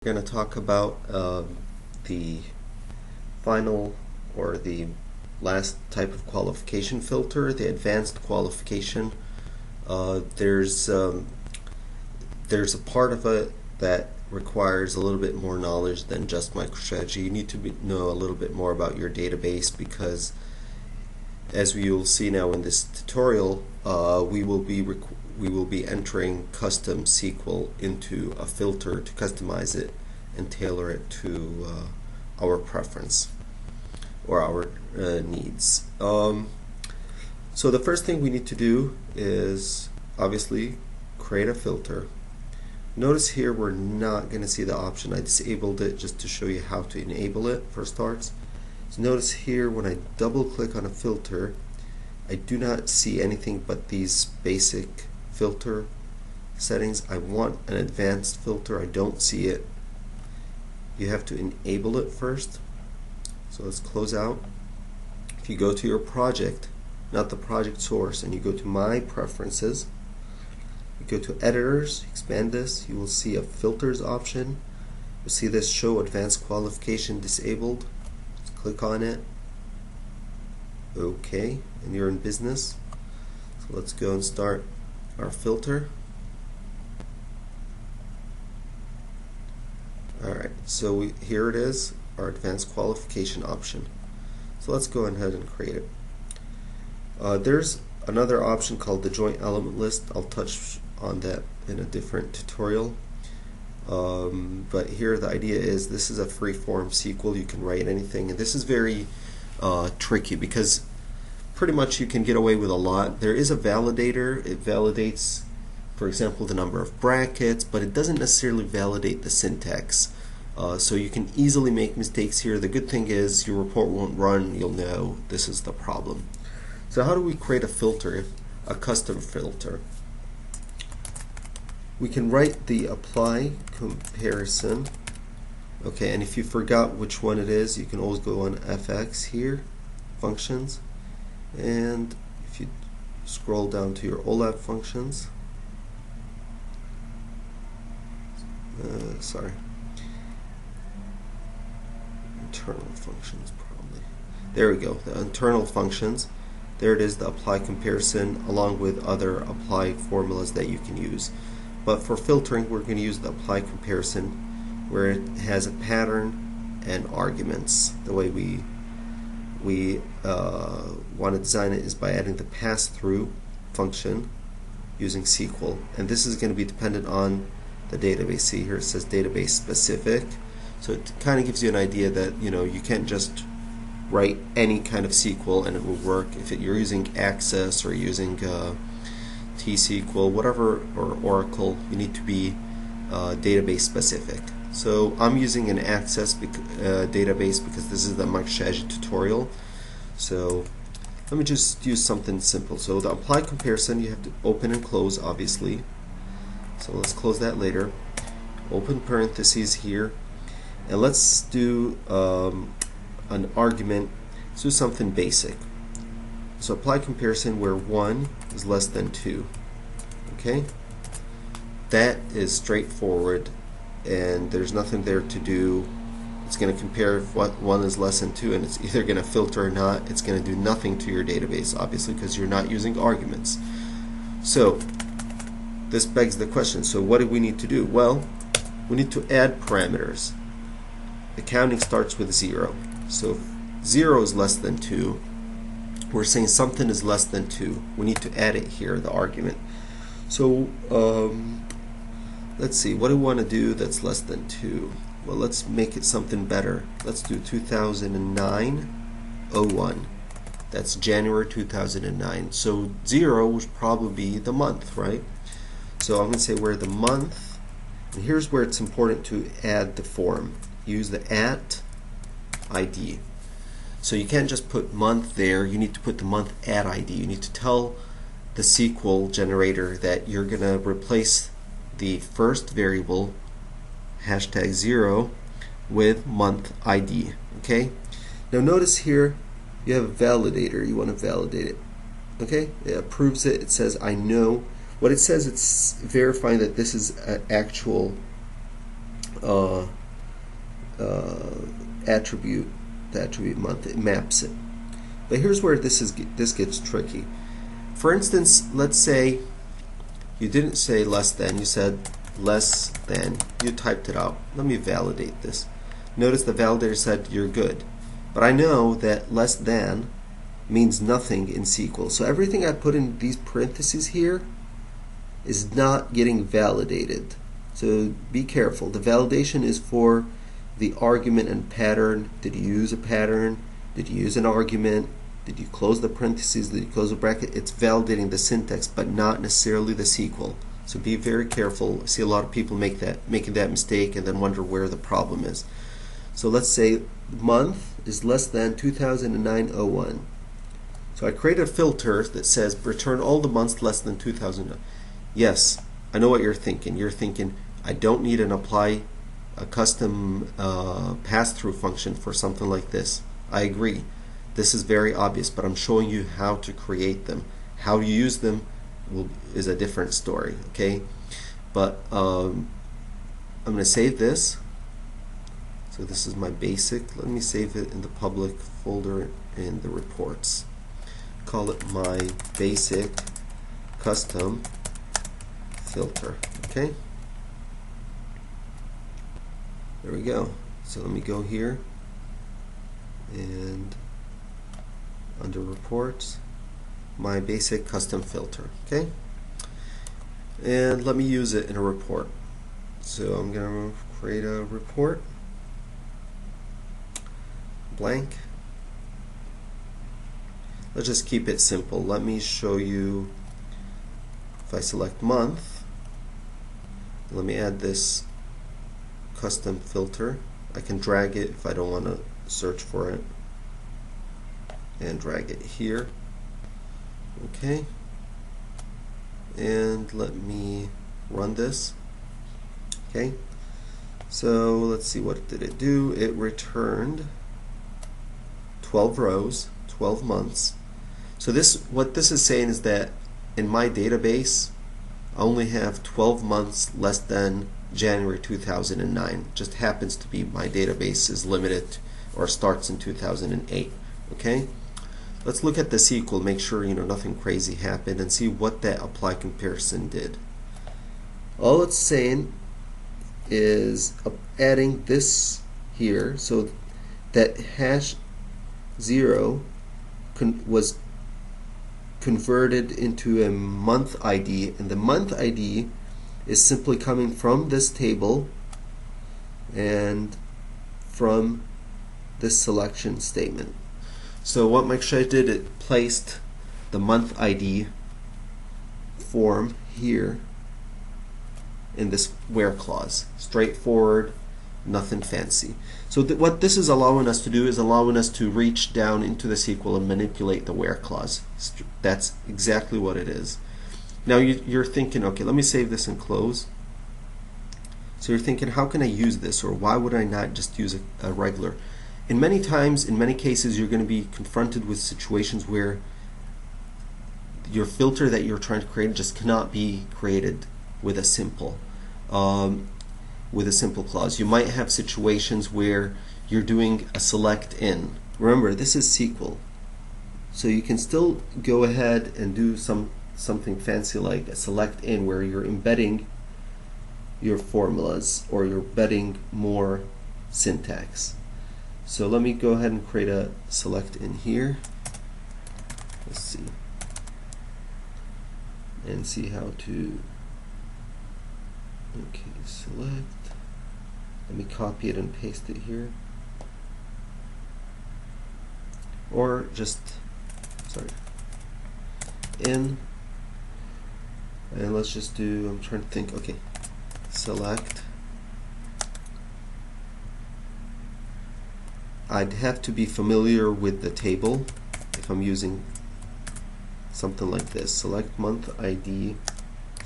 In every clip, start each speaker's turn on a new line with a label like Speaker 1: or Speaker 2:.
Speaker 1: We're going to talk about the final or the last type of qualification filter, the advanced qualification. There's a part of it that requires a little bit more knowledge than just MicroStrategy. You need to know a little bit more about your database, because as we will see now in this tutorial, we will be entering custom SQL into a filter to customize it and tailor it to our preference or our needs. So the first thing we need to do is obviously create a filter. Notice here we're not going to see the option. I disabled it just to show you how to enable it for starts. So notice here when I double click on a filter, I do not see anything but these basic filter settings. I want an advanced filter. I don't see it. You have to enable it first. So let's close out. If you go to your project, not the project source, and you go to My Preferences, you go to Editors, expand this, you will see a Filters option. You'll see this Show Advanced Qualification Disabled. Let's click on it. Okay, and you're in business. So let's go and start our filter. Alright, so here it is, our advanced qualification option. So let's go ahead and create it. There's another option called the joint element list. I'll touch on that in a different tutorial. But here the idea is this is a free-form SQL. You can write anything, and this is very tricky because pretty much you can get away with a lot. There is a validator. It validates, for example, the number of brackets, but it doesn't necessarily validate the syntax. So you can easily make mistakes here. The good thing is your report won't run. You'll know this is the problem. So how do we create a filter, a custom filter? We can write the apply comparison. Okay, and if you forgot which one it is, you can always go on FX here, functions, and if you scroll down to your OLAP functions, internal functions probably. There we go, the internal functions. There it is, the apply comparison, along with other apply formulas that you can use. But for filtering, we're going to use the apply comparison, where it has a pattern and arguments. The way we want to design it is by adding the pass-through function using SQL, and this is going to be dependent on the database. See here it says database specific, so it kind of gives you an idea that you can't just write any kind of SQL and it will work. If you're using Access or using T-SQL, whatever, or Oracle, you need to be database specific. So I'm using an Access database because this is the MicroStrategy tutorial. So let me just use something simple. So the apply comparison, you have to open and close, obviously. So let's close that later. Open parentheses here, and let's do an argument. Let's do something basic. So apply comparison where 1 is less than 2. Okay, that is straightforward, and there's nothing there to do. It's going to compare if 1 is less than 2, and it's either going to filter or not. It's going to do nothing to your database, obviously, because you're not using arguments. So this begs the question, so what do we need to do? Well, we need to add parameters. The counting starts with 0. So if 0 is less than 2, we're saying something is less than 2. We need to add it here, the argument. So let's see, what do we want to do that's less than 2? Well, let's make it something better. Let's do 2009-01. That's January 2009. So 0 would probably be the month, right? So I'm going to say where the month, and here's where it's important to add the form. Use the @ ID. So you can't just put month there, you need to put the month @ ID. You need to tell the SQL generator that you're going to replace the first variable, #0, with month ID. Okay? Now notice here you have a validator. You want to validate it. Okay? It approves it. It says I know. What it says, it's verifying that this is an actual attribute, the attribute month. It maps it. But here's where this gets tricky. For instance, let's say you didn't say less than, you said less than. You typed it out. Let me validate this. Notice the validator said you're good. But I know that less than means nothing in SQL. So everything I put in these parentheses here is not getting validated. So be careful. The validation is for the argument and pattern. Did you use a pattern? Did you use an argument? Did you close the parentheses? Did you close the bracket? It's validating the syntax, but not necessarily the SQL. So be very careful. I see a lot of people making that mistake and then wonder where the problem is. So let's say month is less than 2009-01. So I create a filter that says return all the months less than 2009. Yes, I know what you're thinking. You're thinking I don't need an apply a custom pass-through function for something like this. I agree. This is very obvious, but I'm showing you how to create them. How you use them is a different story, okay? But I'm going to save this. So this is my basic. Let me save it in the public folder in the reports. Call it my basic custom filter, okay? There we go. So let me go here and under reports, my basic custom filter, okay? And let me use it in a report. So I'm going to create a report, blank. Let's just keep it simple. Let me show you. If I select month, let me add this custom filter. I can drag it if I don't want to search for it, and drag it here. Okay, and let me run this. Okay, so let's see, what did it do? It returned 12 rows, 12 months. So what this is saying is that in my database I only have 12 months less than January 2009. Just happens to be my database is limited or starts in 2008. Okay, let's look at the SQL, make sure nothing crazy happened, and see what that apply comparison did. All it's saying is adding this here, so that hash 0 was converted into a month ID, and the month ID is simply coming from this table and from this selection statement. So what MicroStrategy did, it placed the month ID form here in this where clause. Straightforward, nothing fancy. So what this is allowing us to do is allowing us to reach down into the SQL and manipulate the where clause. That's exactly what it is. Now you're thinking, okay, let me save this and close. So you're thinking, how can I use this, or why would I not just use a regular? In many cases, you're going to be confronted with situations where your filter that you're trying to create just cannot be created with a simple clause. You might have situations where you're doing a select in. Remember, this is SQL, so you can still go ahead and do something fancy like a select in, where you're embedding your formulas or you're embedding more syntax. So let me go ahead and create a select in here. Let's see, and see how to. Okay, select. Let me copy it and paste it here, or just in, and let's just do, I'm trying to think, okay, select. I'd have to be familiar with the table if I'm using something like this. Select month ID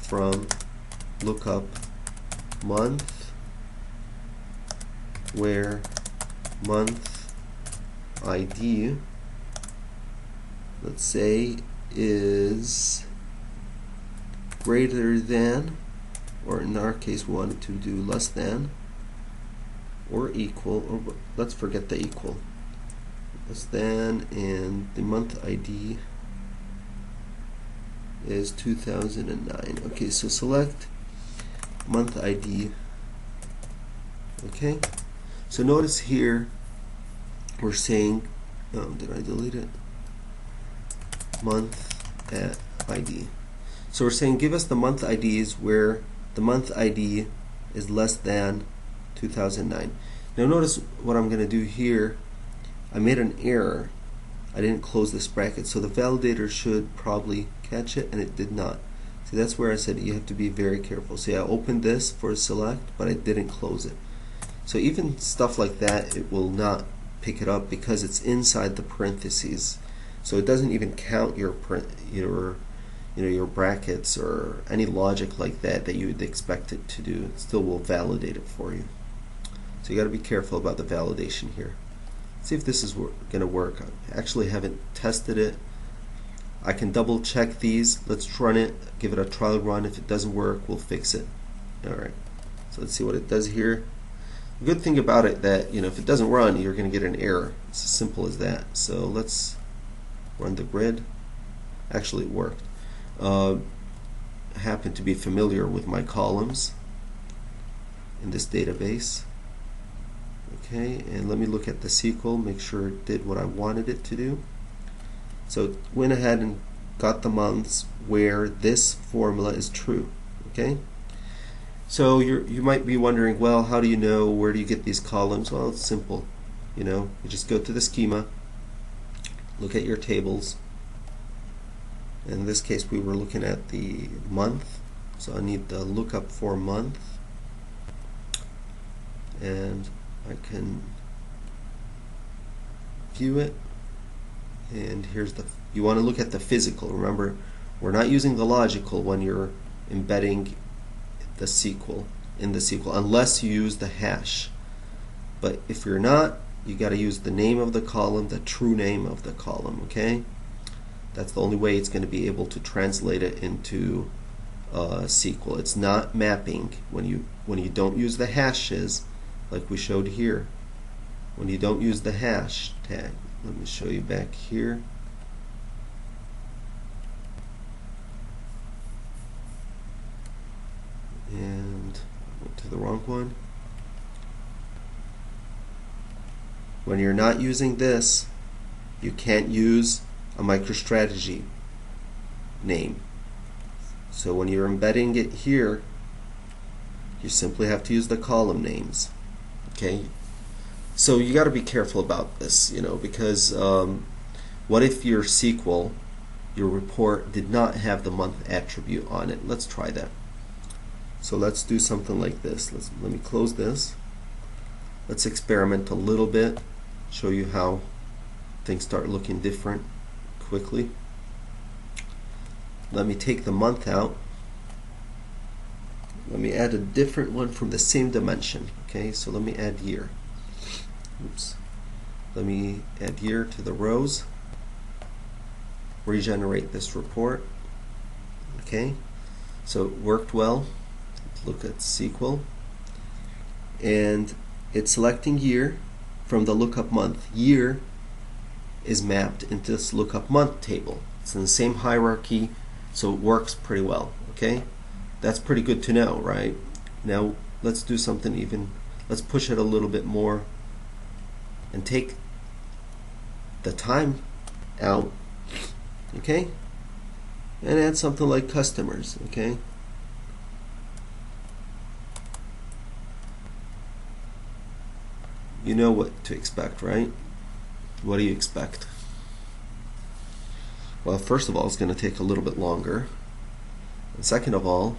Speaker 1: from lookup month, where month ID, let's say, is greater than, or in our case we wanted to do less than or equal, or let's forget the equal, less than, and the month ID is 2009. Okay, so select month ID. Okay, so notice here we're saying, did I delete it? Month at ID. So we're saying give us the month IDs where the month ID is less than 2009. Now notice what I'm going to do here. I made an error. I didn't close this bracket, so the validator should probably catch it, and it did not. See, that's where I said you have to be very careful. See, I opened this for select, but I didn't close it. So even stuff like that, it will not pick it up because it's inside the parentheses. So it doesn't even count your brackets or any logic like that that you would expect it to do. It still will validate it for you. So you got to be careful about the validation here. See if this is going to work. I actually haven't tested it. I can double check these. Let's run it, give it a trial run. If it doesn't work, we'll fix it. Alright, so let's see what it does here. The good thing about it that, if it doesn't run, you're going to get an error. It's as simple as that. So let's run the grid. Actually, it worked. I happen to be familiar with my columns in this database. Okay, and let me look at the SQL, make sure it did what I wanted it to do. So it went ahead and got the months where this formula is true. Okay, so you might be wondering, well, how do you know, where do you get these columns? Well, it's simple. You just go to the schema, look at your tables. In this case, we were looking at the month, so I need the lookup for month, and I can view it. And here's you want to look at the physical. Remember, we're not using the logical when you're embedding the SQL in the SQL, unless you use the hash. But if you're not, you got to use the name of the column, the true name of the column. Okay. That's the only way it's going to be able to translate it into SQL. It's not mapping when you don't use the hashes, like we showed here. When you don't use the hash tag, let me show you back here. And I went to the wrong one. When you're not using this, you can't use a MicroStrategy name. So when you're embedding it here, you simply have to use the column names. Okay, so you got to be careful about this, because what if your SQL, your report, did not have the month attribute on it? Let's try that. So let's do something like this. Let me close this. Let's experiment a little bit, show you how things start looking different quickly. Let me take the month out. Let me add a different one from the same dimension. Okay, so let me add year. Oops. Let me add year to the rows. Regenerate this report. Okay, so it worked well. Let's look at SQL. And it's selecting year from the lookup month. Year is mapped into this lookup month table. It's in the same hierarchy, so it works pretty well. Okay, that's pretty good to know, right? Now let's do something even. Let's push it a little bit more and take the time out. Okay, and add something like customers. Okay, you know what to expect, right? What do you expect? Well, first of all, it's going to take a little bit longer. And second of all,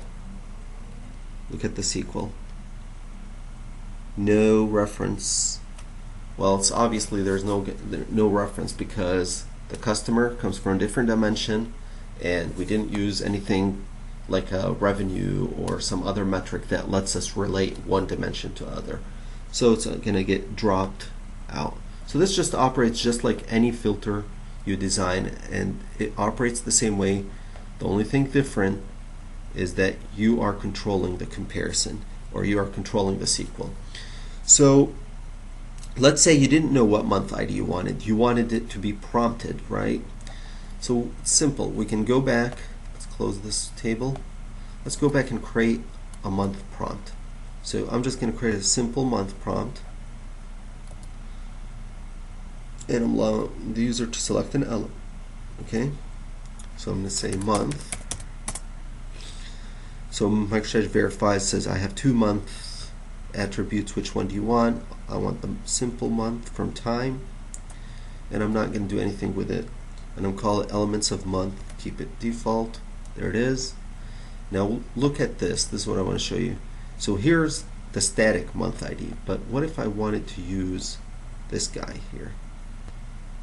Speaker 1: look at the SQL. No reference. Well, it's obviously there's no reference because the customer comes from a different dimension, and we didn't use anything like a revenue or some other metric that lets us relate one dimension to other. So it's going to get dropped out. So this just operates just like any filter you design, and it operates the same way. The only thing different is that you are controlling the comparison, or you are controlling the SQL. So let's say you didn't know what month ID you wanted. You wanted it to be prompted, right? So it's simple. We can go back. Let's close this table. Let's go back and create a month prompt. So I'm just going to create a simple month prompt. And I'm allowing the user to select an element. Okay? So I'm going to say month. So MicroStrategy verifies, says I have 2 month attributes. Which one do you want? I want the simple month from time. And I'm not going to do anything with it. And I'm calling it elements of month. Keep it default. There it is. Now look at this. This is what I want to show you. So here's the static month ID. But what if I wanted to use this guy here?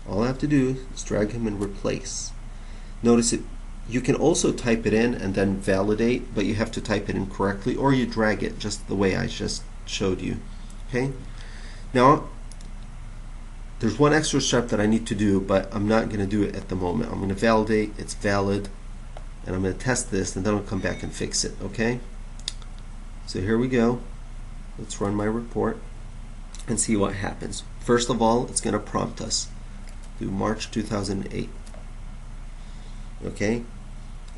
Speaker 1: All I have to do is drag him and replace. Notice it. You can also type it in and then validate, but you have to type it in correctly, or you drag it just the way I just showed you. Okay. Now there's one extra step that I need to do, but I'm not going to do it at the moment. I'm going to validate. It's valid, and I'm going to test this, and then I'll come back and fix it. Okay. So here we go. Let's run my report and see what happens. First of all, it's going to prompt us. Do March 2008. Okay,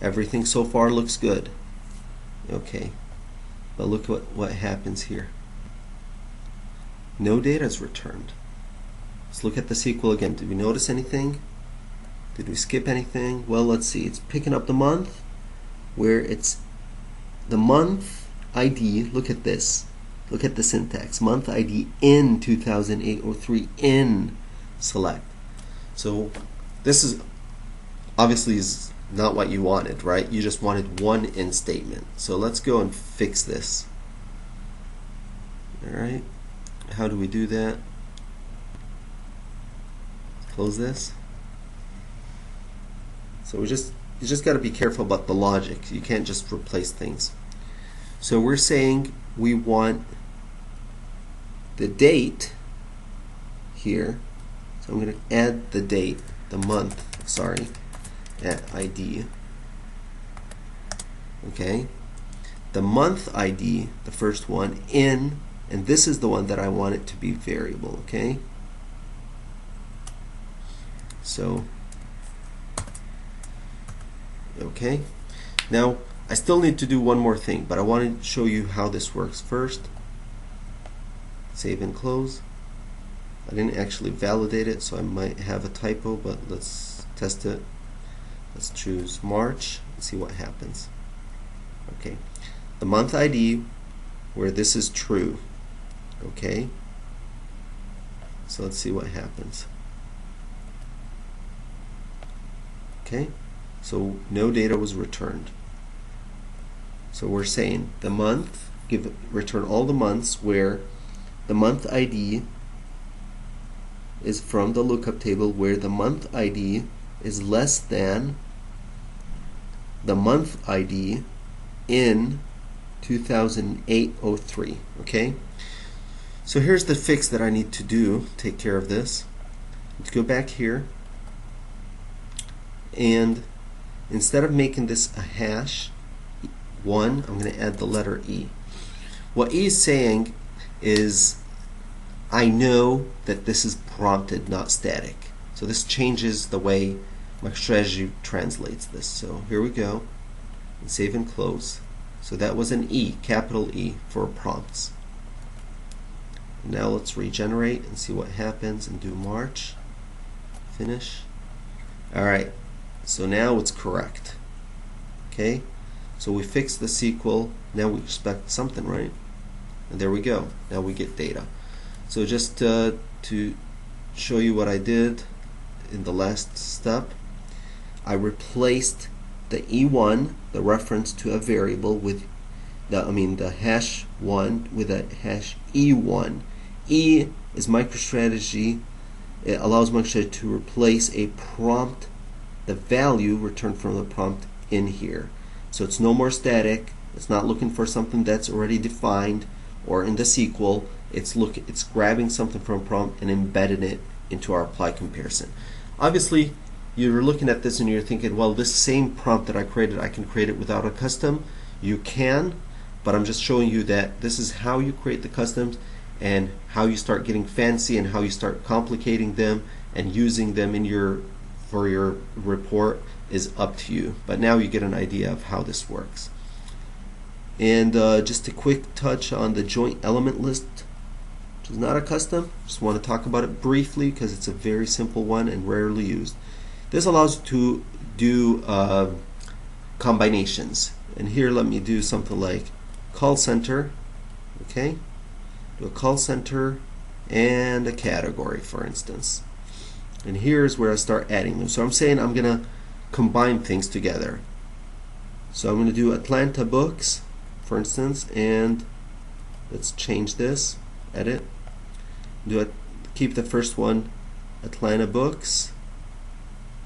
Speaker 1: everything so far looks good. Okay, but look what happens here. No data is returned. Let's look at the SQL again. Did we notice anything? Did we skip anything? Well, let's see. It's picking up the month where it's the month ID. Look at this. Look at the syntax. Month ID in 2008-03 in select. So this is obviously is not what you wanted, right? You just wanted one in statement. So let's go and fix this. Alright, how do we do that? Close this. So you just got to be careful about the logic. You can't just replace things. So we're saying we want the date here. So I'm going to add the date, the month, sorry, at ID. Okay. The month ID, the first one, in, and this is the one that I want it to be variable. Okay. So, okay. Now, I still need to do one more thing, but I want to show you how this works first. Save and close. I didn't actually validate it, so I might have a typo, but let's test it. Let's choose March and see what happens. Okay, the month ID where this is true. Okay, so let's see what happens. Okay, so no data was returned. So we're saying the month, return all the months where the month ID is from the lookup table where the month ID is less than the month ID in 2008-03. Okay, so here's the fix that I need to do. Take care of this. Let's go back here, and instead of making this a hash 1, I'm going to add the letter E. What E is saying is I know that this is prompted, not static. So this changes the way MicroStrategy translates this. So here we go. And save and close. So that was an E, capital E, for prompts. Now let's regenerate and see what happens and do March. Finish. Alright, so now it's correct. Okay, so we fixed the SQL. Now we expect something, right? And there we go. Now we get data. So just to show you what I did in the last step, I replaced the E1, the reference to a variable, with the hash 1 with a hash E1. E is MicroStrategy. It allows MicroStrategy to replace a prompt, the value returned from the prompt, in here. So it's no more static. It's not looking for something that's already defined or in the SQL. It's grabbing something from a prompt and embedding it into our apply comparison. Obviously, you're looking at this and you're thinking, well, this same prompt that I created, I can create it without a custom. You can, but I'm just showing you that this is how you create the customs, and how you start getting fancy and how you start complicating them and using them in for your report is up to you. But now you get an idea of how this works. And just a quick touch on the joint element list, which is not a custom. Just want to talk about it briefly because it's a very simple one and rarely used. This allows you to do combinations. And here let me do something like call center, okay? Do a call center and a category, for instance. And here's where I start adding them. So I'm saying I'm going to combine things together. So I'm going to do Atlanta books, for instance, and let's change this, edit, do it, keep the first one Atlanta books,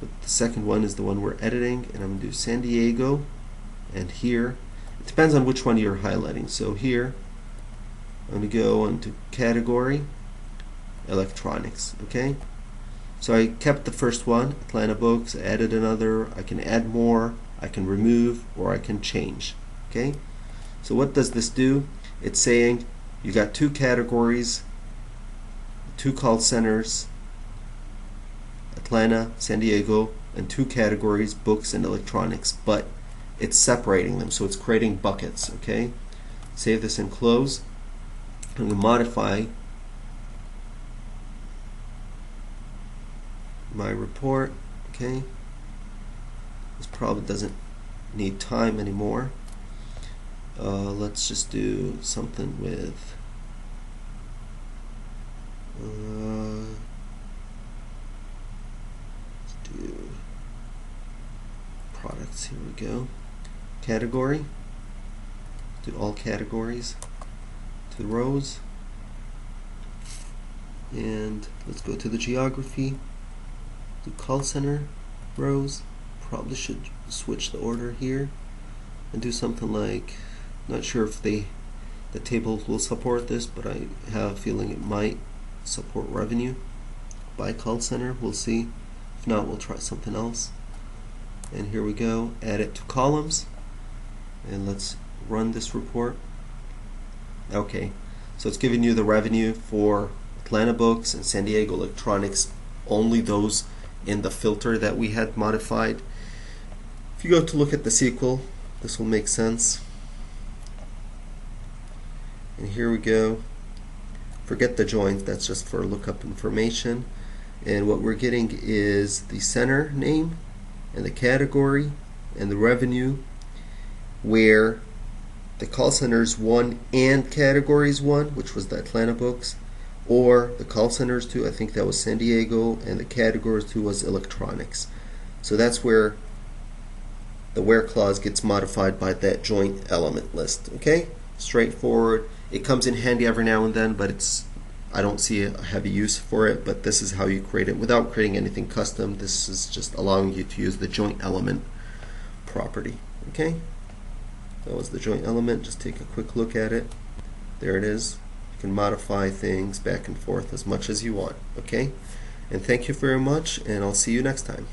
Speaker 1: but the second one is the one we're editing, and I'm going to do San Diego, and here, it depends on which one you're highlighting. So here, I'm going to go into category, electronics, okay? So I kept the first one, Atlanta books, added another, I can add more, I can remove, or I can change, okay? So what does this do? It's saying you got two categories, two call centers, Atlanta, San Diego, and two categories, books and electronics, but it's separating them, so it's creating buckets, okay? Save this and close. I'm going to modify my report, okay? This probably doesn't need time anymore. Let's just do something with let's do products. Here we go. Category. Do all categories to the rows, and let's go to the geography. Do call center rows. Probably should switch the order here and do something like, not sure if the table will support this, but I have a feeling it might support revenue by call center. We'll see. If not, we'll try something else. And here we go, add it to columns, and let's run this report. Okay, so it's giving you the revenue for Atlanta books and San Diego electronics, only those in the filter that we had modified. If you go to look at the SQL, this will make sense. And here we go. Forget the joint, that's just for lookup information. And what we're getting is the center name and the category and the revenue, where the call centers 1 and categories 1, which was the Atlanta books, or the call centers 2, I think that was San Diego, and the categories 2 was electronics. So that's where the where clause gets modified by that joint element list. Okay, straightforward. It comes in handy every now and then, but I don't see a heavy use for it. But this is how you create it without creating anything custom. This is just allowing you to use the joint element property. Okay, that was the joint element. Just take a quick look at it. There it is. You can modify things back and forth as much as you want. Okay, and thank you very much, and I'll see you next time.